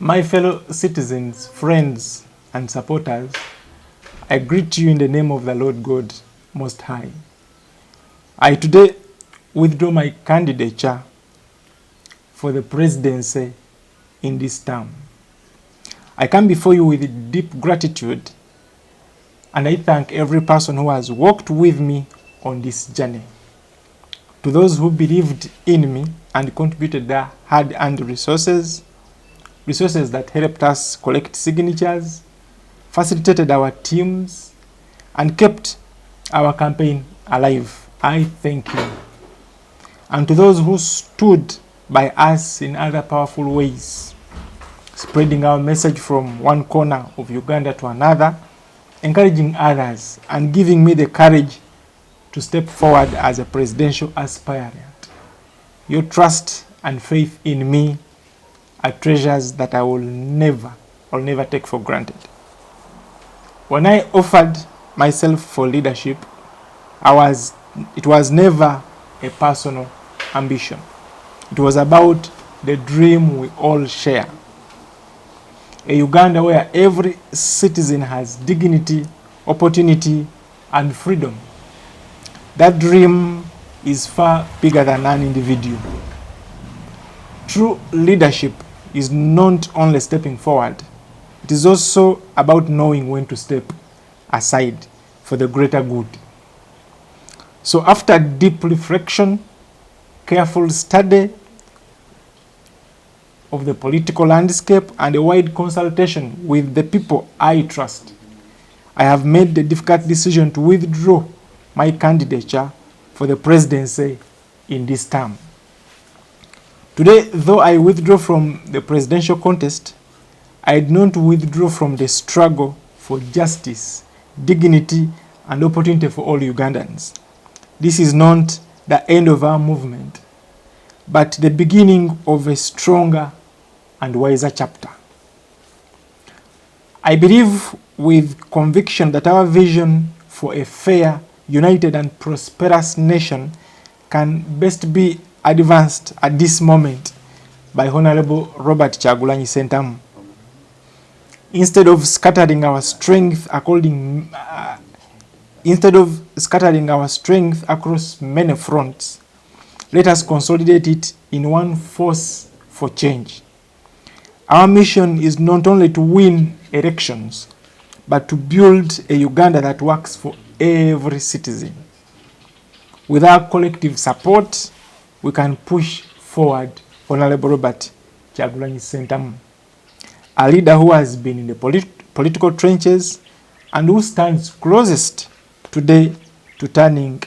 My fellow citizens, friends, and supporters, I greet you in the name of the Lord God Most High. I today withdraw my candidature for the presidency in this term. I come before you with deep gratitude, and I thank every person who has walked with me on this journey. To those who believed in me and contributed their hard-earned resources that helped us collect signatures, facilitated our teams, and kept our campaign alive, I thank you. And to those who stood by us in other powerful ways, spreading our message from one corner of Uganda to another, encouraging others, and giving me the courage to step forward as a presidential aspirant. Your trust and faith in me are treasures that I will never take for granted. When I offered myself for leadership, it was never a personal ambition. It was about the dream we all share. A Uganda where every citizen has dignity, opportunity, and freedom. That dream is far bigger than an individual. True leadership is not only stepping forward, it is also about knowing when to step aside for the greater good. So after deep reflection, careful study of the political landscape, and a wide consultation with the people I trust, I have made the difficult decision to withdraw my candidature for the presidency in this term. Today, though I withdraw from the presidential contest, I did not withdraw from the struggle for justice, dignity, and opportunity for all Ugandans. This is not the end of our movement, but the beginning of a stronger and wiser chapter. I believe with conviction that our vision for a fair, united, and prosperous nation can best be advanced at this moment by Honorable Robert Kyagulanyi Ssentamu. Instead of scattering our strength across many fronts, let us consolidate it in one force for change. Our mission is not only to win elections, but to build a Uganda that works for every citizen. With our collective support, we can push forward Honorable Robert Kyagulanyi Ssentamu, a leader who has been in the political trenches and who stands closest today to turning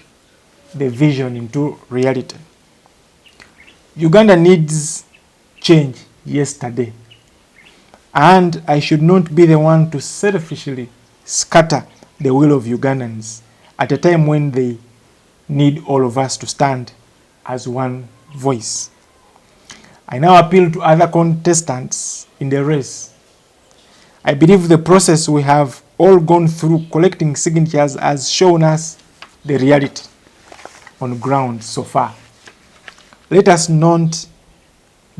the vision into reality. Uganda needs change yesterday, and I should not be the one to selfishly scatter the will of Ugandans at a time when they need all of us to stand as one voice. I now appeal to other contestants in the race. I believe the process we have all gone through collecting signatures has shown us the reality on ground so far. Let us not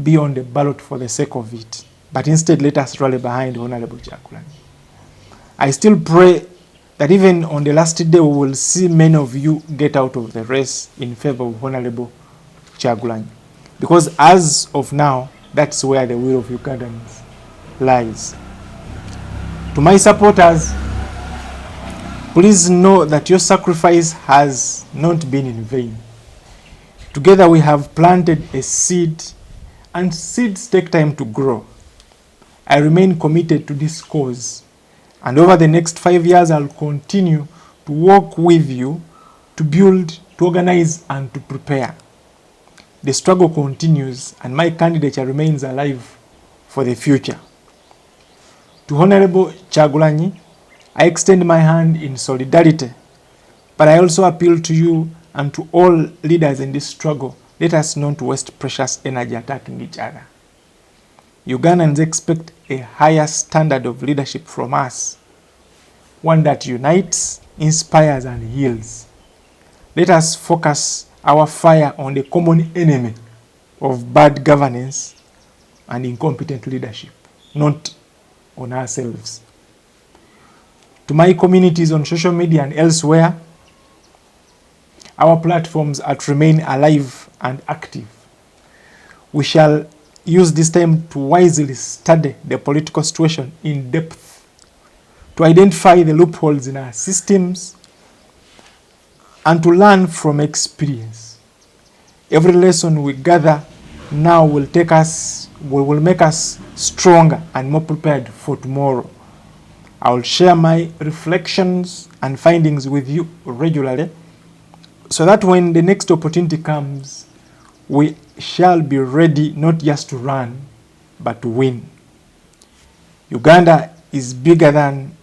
be on the ballot for the sake of it, but instead let us rally behind Honorable Kyagulanyi. I still pray that even on the last day we will see many of you get out of the race in favor of Honorable Kyagulanyi, because as of now, that's where the will of Ugandans lies. To my supporters, please know that your sacrifice has not been in vain. Together we have planted a seed, and seeds take time to grow. I remain committed to this cause, and over the next 5 years I'll continue to work with you to build, to organize, and to prepare. The struggle continues, and my candidature remains alive for the future. To Honorable Kyagulanyi, I extend my hand in solidarity, but I also appeal to you and to all leaders in this struggle, let us not waste precious energy attacking each other. Ugandans expect a higher standard of leadership from us, one that unites, inspires, and heals. Let us focus our fire on the common enemy of bad governance and incompetent leadership. not on ourselves. To my communities on social media and elsewhere, our platforms are to remain alive and active. We shall use this time to wisely study the political situation in depth, to identify the loopholes in our systems, and to learn from experience. Every lesson we gather now will make us stronger and more prepared for tomorrow. I will share my reflections and findings with you regularly, so that when the next opportunity comes, we shall be ready not just to run, but to win. Uganda is bigger than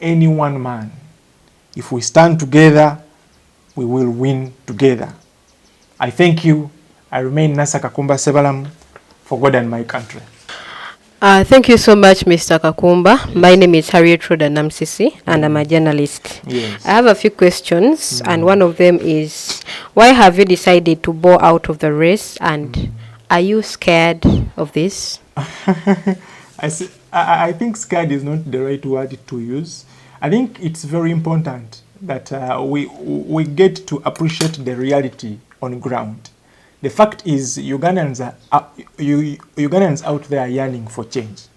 any one man. If we stand together, we will win together. I thank you. I remain Nasa Kakumba Sebalam, for God and my country. Thank you so much, Mr. Kakumba. Yes. My name is Harriet Roda Namsisi, and I'm a journalist. Yes. I have a few questions, and one of them is, why have you decided to bow out of the race, and are you scared of this? I think scared is not the right word to use. I think it's very important that we get to appreciate the reality on ground. The fact is, Ugandans out there are yearning for change.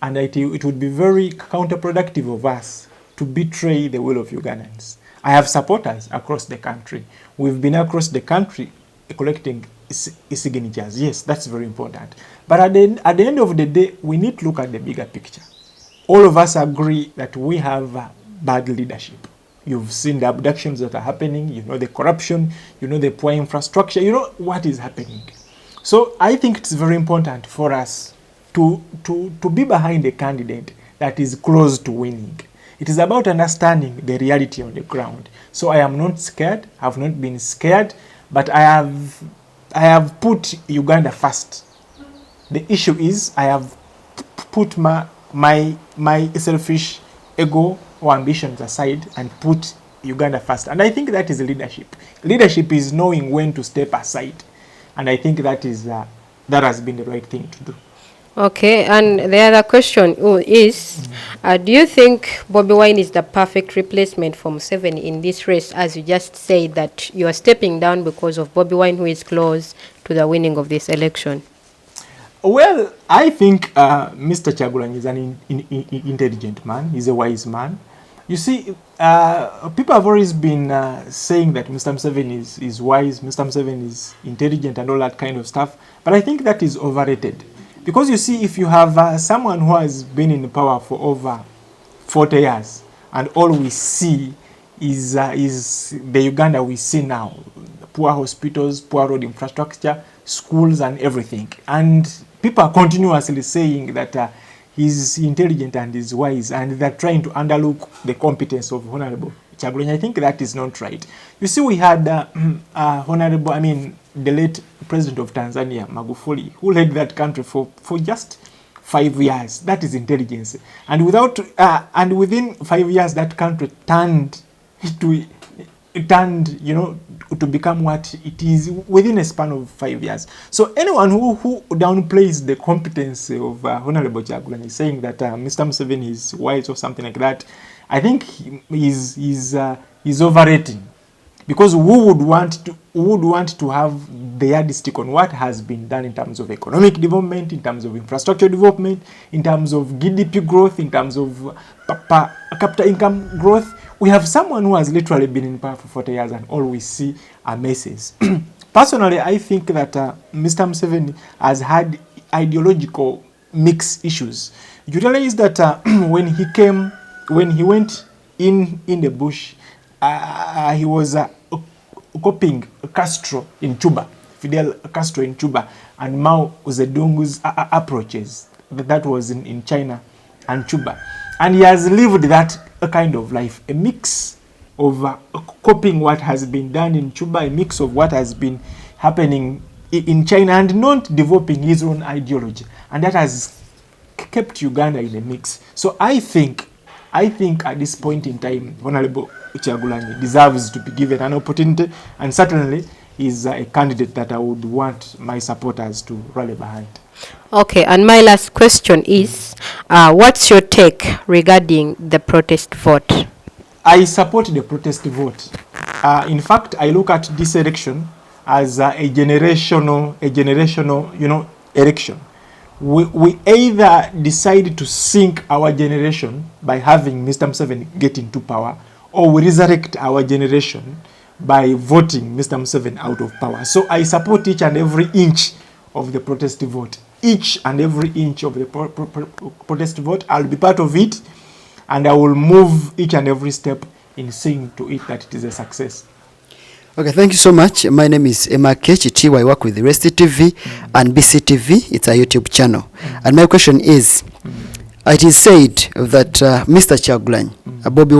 And it would be very counterproductive of us to betray the will of Ugandans. I have supporters across the country. We've been across the country collecting signatures. Yes, that's very important. But at the end of the day, we need to look at the bigger picture. All of us agree that we have bad leadership. You've seen the abductions that are happening, you know the corruption, you know the poor infrastructure, you know what is happening. So I think it's very important for us to be behind a candidate that is close to winning. It is about understanding the reality on the ground. So I am not scared, have not been scared, but I have put Uganda first. The issue is I have put my selfish ego or ambitions aside and put Uganda first. And I think that is leadership. Leadership is knowing when to step aside. And I think that has been the right thing to do. Okay, and the other question is, do you think Bobi Wine is the perfect replacement for Museveni in this race, as you just said that you are stepping down because of Bobi Wine, who is close to the winning of this election? Well, I think Mr. Kyagulanyi is an intelligent man. He's a wise man. You see, people have always been saying that Mr. Museveni is wise, Mr. Museveni is intelligent and all that kind of stuff. But I think that is overrated. Because you see, if you have someone who has been in power for over 40 years, and all we see is the Uganda we see now, poor hospitals, poor road infrastructure, schools and everything. And people are continuously saying that he's intelligent and he's wise, and they're trying to underlook the competence of Honorable Kyagulanyi. I think that is not right. You see, we had the late President of Tanzania, Magufuli, who led that country for just 5 years. That is intelligence. And within 5 years, that country turned, to become what it is within a span of 5 years. So anyone who downplays the competence of Honorable Kyagulanyi, saying that Mr. Museveni is wise or something like that, I think he's overrating. Because who would want to have the yardstick on what has been done in terms of economic development, in terms of infrastructure development, in terms of GDP growth, in terms of per capita income growth? We have someone who has literally been in power for 40 years and all we see are messes. Personally, I think that Mr. Museveni has had ideological mixed issues. You realize that when he went in the bush, he was copying Castro in Cuba, Fidel Castro in Cuba, and Mao Zedong's approaches. That was in China and Cuba. And he has lived that kind of life, a mix of copying what has been done in Cuba, a mix of what has been happening in China, and not developing his own ideology. And that has kept Uganda in a mix. So I think at this point in time, Honorable Kyagulanyi deserves to be given an opportunity, and certainly is a candidate that I would want my supporters to rally behind. Okay, and my last question is, what's your take regarding the protest vote? I support the protest vote. In fact, I look at this election as a generational, election. We either decide to sink our generation by having Mr. Museveni get into power, or we resurrect our generation by voting Mr. Museveni out of power. So I support each and every inch of the protest vote. Each and every inch of the protest vote, I'll be part of it, and I will move each and every step in seeing to it that it is a success. Okay, thank you so much. My name is Emma Kechiti. I work with Rest TV and BCTV. It's a YouTube channel. And my question is, it is said that Mr. Kyagulanyi, Bobi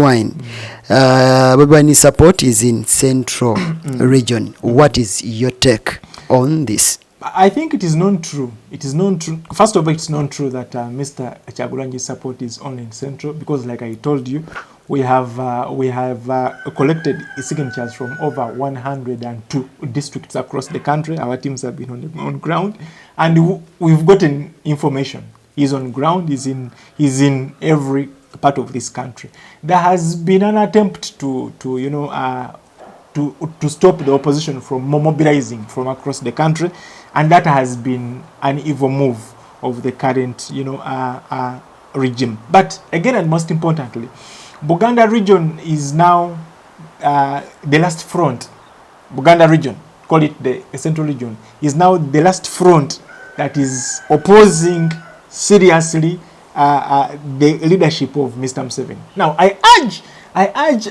Wine's support is in Central region. What is your take on this? I think it is not true. It is not true. First of all, it's not true that Mr. Kyagulanyi's support is only in Central, because like I told you, we have collected signatures from over 102 districts across the country. Our teams have been on ground, and we've gotten information. He's on ground. He's in every part of this country. There has been an attempt to stop the opposition from mobilizing from across the country, and that has been an evil move of the current regime. But again, and most importantly, Buganda region is now the last front. Buganda region, call it the central region, is now the last front that is opposing seriously the leadership of Mr. Museveni. Now, I urge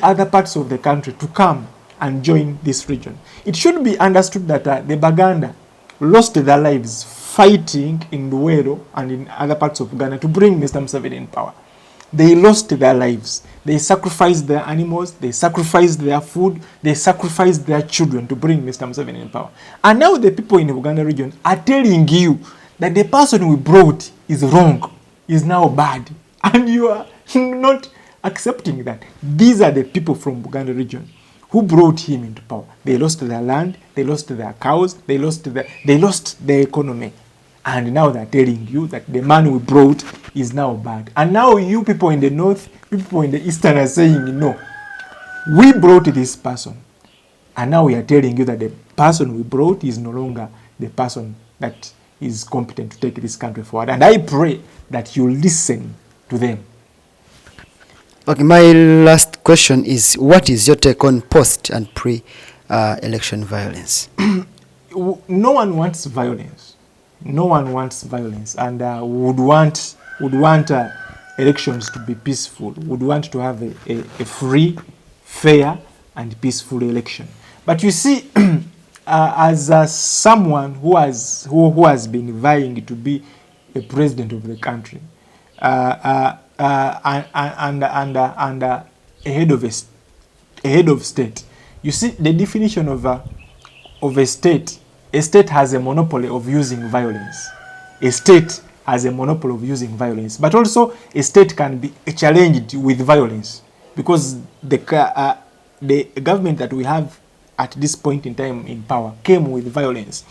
other parts of the country to come and join this region. It should be understood that the Baganda lost their lives fighting in Luwero and in other parts of Ghana to bring Mr. Museveni in power. They lost their lives. They sacrificed their animals, they sacrificed their food, they sacrificed their children to bring Mr. Museveni in power. And now the people in the Uganda region are telling you that the person we brought is wrong, is now bad. And you are not accepting that. These are the people from Buganda region who brought him into power. They lost their land, they lost their cows, they lost their economy. And now they're telling you that the man we brought is now bad. And now you people in the north, people in the eastern are saying, no, we brought this person. And now we are telling you that the person we brought is no longer the person that is competent to take this country forward. And I pray that you listen to them. Okay, my last question is, what is your take on post and pre-election violence? No one wants violence. No one wants violence, and would want elections to be peaceful. Would want to have a free, fair, and peaceful election. But you see, as someone who has been vying to be a president of the country, and a head of state, you see the definition of a state. A state has a monopoly of using violence. A state has a monopoly of using violence. But also, a state can be challenged with violence, because the government that we have at this point in time in power came with violence.